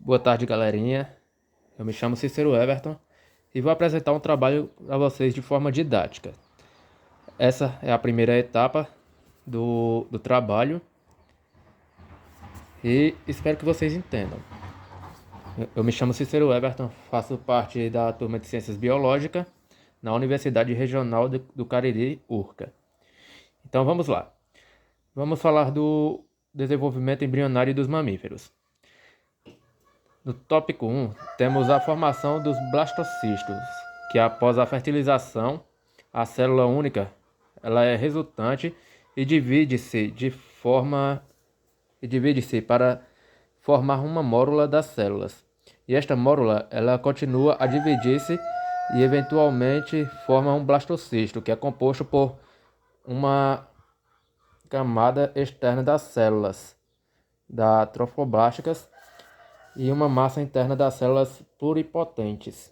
Boa tarde, galerinha. Eu me chamo Cícero Everton e vou apresentar um trabalho a vocês de forma didática. Essa é a primeira etapa do trabalho e espero que vocês entendam. Eu me chamo Cícero Everton, faço parte da turma de Ciências Biológicas na Universidade Regional do Cariri, URCA. Então vamos lá. Vamos falar do desenvolvimento embrionário dos mamíferos. No tópico 1, temos a formação dos blastocistos, que após a fertilização, a célula única ela é resultante e divide-se para formar uma mórula das células. E esta mórula ela continua a dividir-se e eventualmente forma um blastocisto, que é composto por uma camada externa das células da trofoblásticas e uma massa interna das células pluripotentes.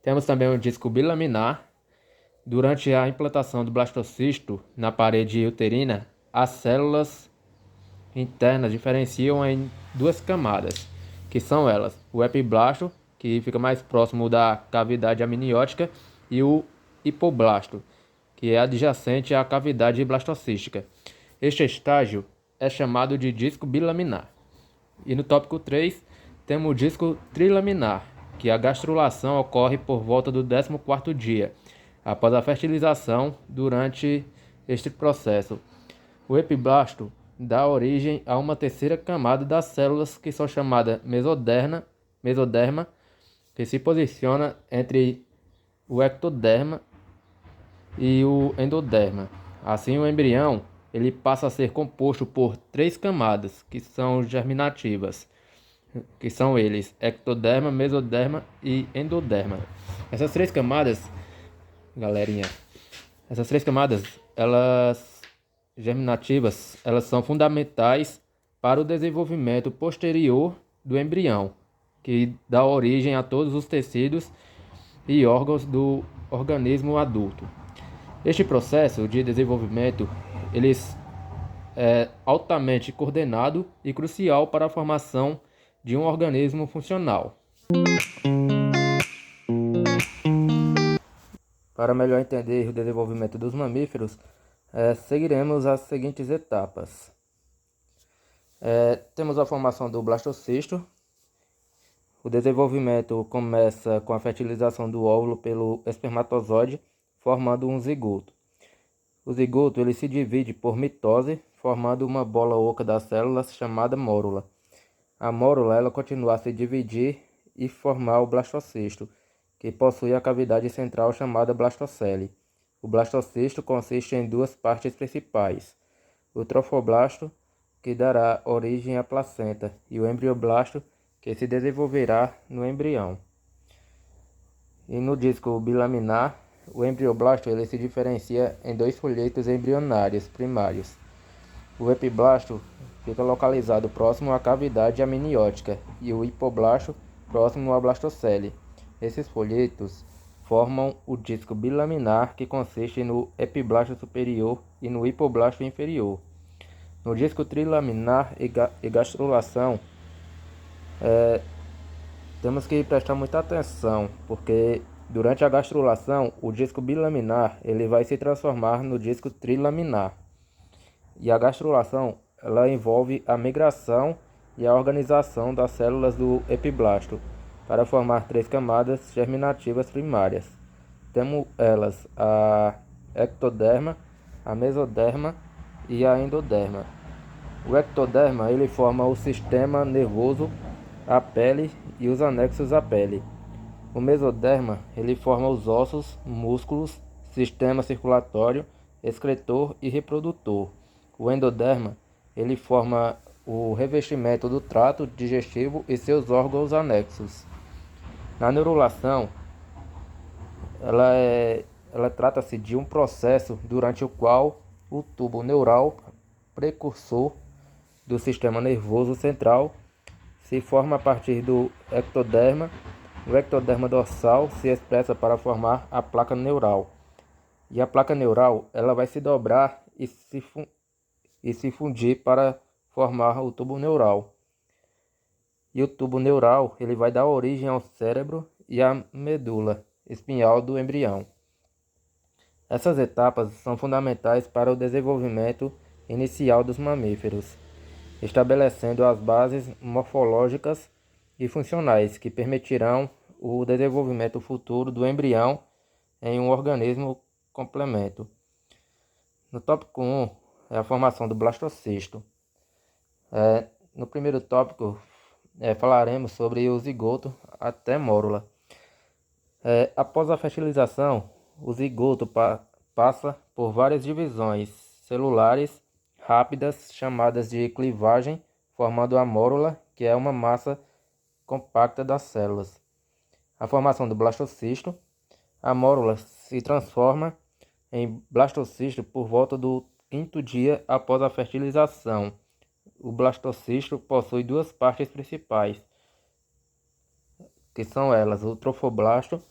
Temos também o disco bilaminar. Durante a implantação do blastocisto na parede uterina, as células internas diferenciam em duas camadas, que são elas: o epiblasto, que fica mais próximo da cavidade amniótica, e o hipoblasto, que é adjacente à cavidade blastocística. Este estágio é chamado de disco bilaminar. E no tópico 3, temos o disco trilaminar, que a gastrulação ocorre por volta do 14º dia, após a fertilização. Durante este processo, o epiblasto dá origem a uma terceira camada das células, que são chamadas mesoderma, que se posiciona entre o ectoderma e o endoderma. Assim, o embrião ele passa a ser composto por três camadas, que são germinativas, que são eles: ectoderma, mesoderma e endoderma. Essas três camadas, galerinha, elas germinativas, elas são fundamentais para o desenvolvimento posterior do embrião, que dá origem a todos os tecidos e órgãos do organismo adulto. Este processo de desenvolvimento é altamente coordenado e crucial para a formação de um organismo funcional. Para melhor entender o desenvolvimento dos mamíferos, seguiremos as seguintes etapas. Temos a formação do blastocisto. O desenvolvimento começa com a fertilização do óvulo pelo espermatozoide, formando um zigoto. O zigoto ele se divide por mitose, formando uma bola oca das células chamada mórula. A mórula ela continua a se dividir e formar o blastocisto, que possui a cavidade central chamada blastocele. O blastocisto consiste em duas partes principais: o trofoblasto, que dará origem à placenta, e o embrioblasto, que se desenvolverá no embrião. E no disco bilaminar, o embrioblasto ele se diferencia em dois folhetos embrionários primários. O epiblasto fica localizado próximo à cavidade amniótica e o hipoblasto próximo à blastocele. Esses folhetos formam o disco bilaminar, que consiste no epiblasto superior e no hipoblasto inferior. No disco trilaminar e gastrulação, temos que prestar muita atenção, porque durante a gastrulação, o disco bilaminar ele vai se transformar no disco trilaminar. E a gastrulação ela envolve a migração e a organização das células do epiblasto para formar três camadas germinativas primárias. Temos elas a ectoderma, a mesoderma e a endoderma. O ectoderma ele forma o sistema nervoso, a pele e os anexos à pele. O mesoderma ele forma os ossos, músculos, sistema circulatório, excretor e reprodutor. O endoderma ele forma o revestimento do trato digestivo e seus órgãos anexos. Na neurulação, ela trata-se de um processo durante o qual o tubo neural, precursor do sistema nervoso central, se forma a partir do ectoderma. O ectoderma dorsal se expressa para formar a placa neural. E a placa neural ela vai se dobrar e se fundir para formar o tubo neural. e o tubo neural ele vai dar origem ao cérebro e à medula espinhal do embrião. Essas etapas são fundamentais para o desenvolvimento inicial dos mamíferos, estabelecendo as bases morfológicas e funcionais que permitirão o desenvolvimento futuro do embrião em um organismo complemento. No tópico 1 é a formação do blastocisto. No primeiro tópico falaremos sobre o zigoto até mórula. Após a fertilização, o zigoto passa por várias divisões celulares rápidas chamadas de clivagem, formando a mórula, que é uma massa compacta das células. A formação do blastocisto. A mórula se transforma em blastocisto por volta do 5º dia após a fertilização. O blastocisto possui duas partes principais, que são elas o trofoblasto.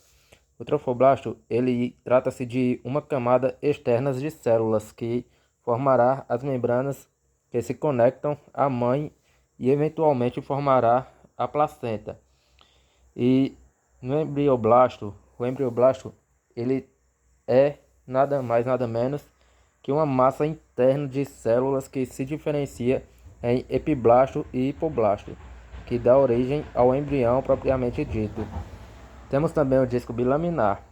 O trofoblasto ele trata-se de uma camada externa de células que formará as membranas que se conectam à mãe e eventualmente formará a placenta. E no embrioblasto, o embrioblasto ele é nada mais nada menos que uma massa interna de células que se diferencia em epiblasto e hipoblasto, que dá origem ao embrião propriamente dito. Temos também o disco bilaminar,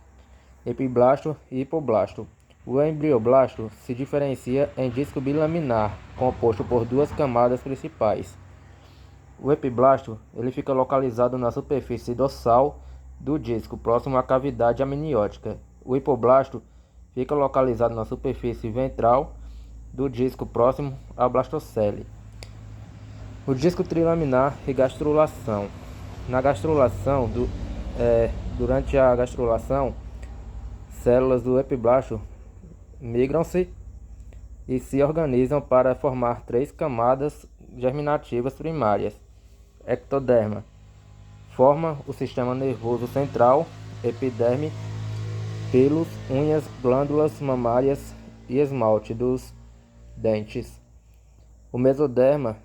epiblasto e hipoblasto. O embrioblasto se diferencia em disco bilaminar, composto por duas camadas principais. O epiblasto ele fica localizado na superfície dorsal do disco, próximo à cavidade amniótica. O hipoblasto fica localizado na superfície ventral do disco, próximo à blastocele. O disco trilaminar e gastrulação. Na gastrulação, durante a gastrulação, células do epiblasto migram-se e se organizam para formar três camadas germinativas primárias. Ectoderma forma o sistema nervoso central, epiderme, pelos, unhas, glândulas mamárias e esmalte dos dentes. O mesoderma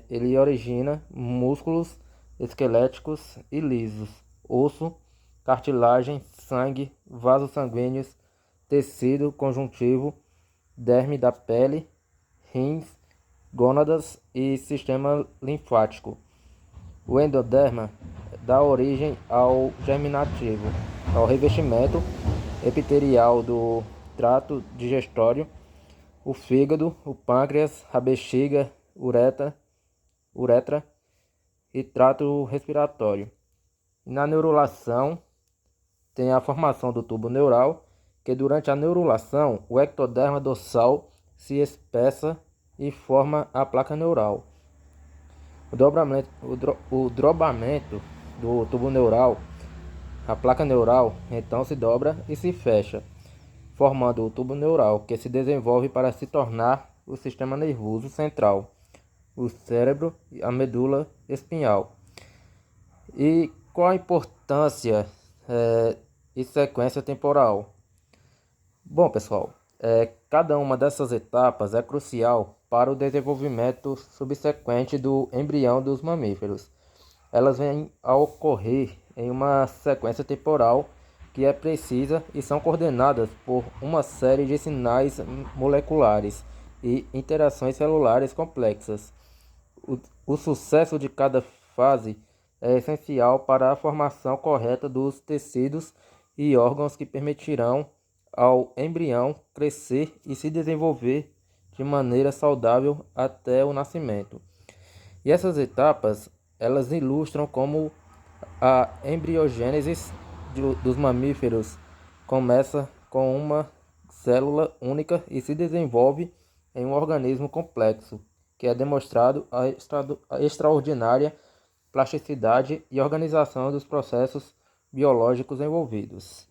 ele origina músculos esqueléticos e lisos, osso, cartilagem, sangue, vasos sanguíneos, tecido conjuntivo, derme da pele, rins, gônadas e sistema linfático. O endoderma dá origem ao germinativo, ao revestimento epitelial do trato digestório, o fígado, o pâncreas, a bexiga, uretra e trato respiratório. Na neurulação, tem a formação do tubo neural, que durante a neurulação, o ectoderma dorsal se espessa e forma a placa neural. O drobamento do tubo neural, a placa neural, então se dobra e se fecha, formando o tubo neural, que se desenvolve para se tornar o sistema nervoso central, o cérebro e a medula espinhal. E qual a importância e sequência temporal? Bom, pessoal, cada uma dessas etapas é crucial para o desenvolvimento subsequente do embrião dos mamíferos. Elas vêm a ocorrer em uma sequência temporal que é precisa e são coordenadas por uma série de sinais moleculares e interações celulares complexas. O sucesso de cada fase é essencial para a formação correta dos tecidos e órgãos que permitirão ao embrião crescer e se desenvolver de maneira saudável até o nascimento. E essas etapas, elas ilustram como a embriogênese dos mamíferos começa com uma célula única e se desenvolve em um organismo complexo, que é demonstrado a extraordinária plasticidade e organização dos processos biológicos envolvidos.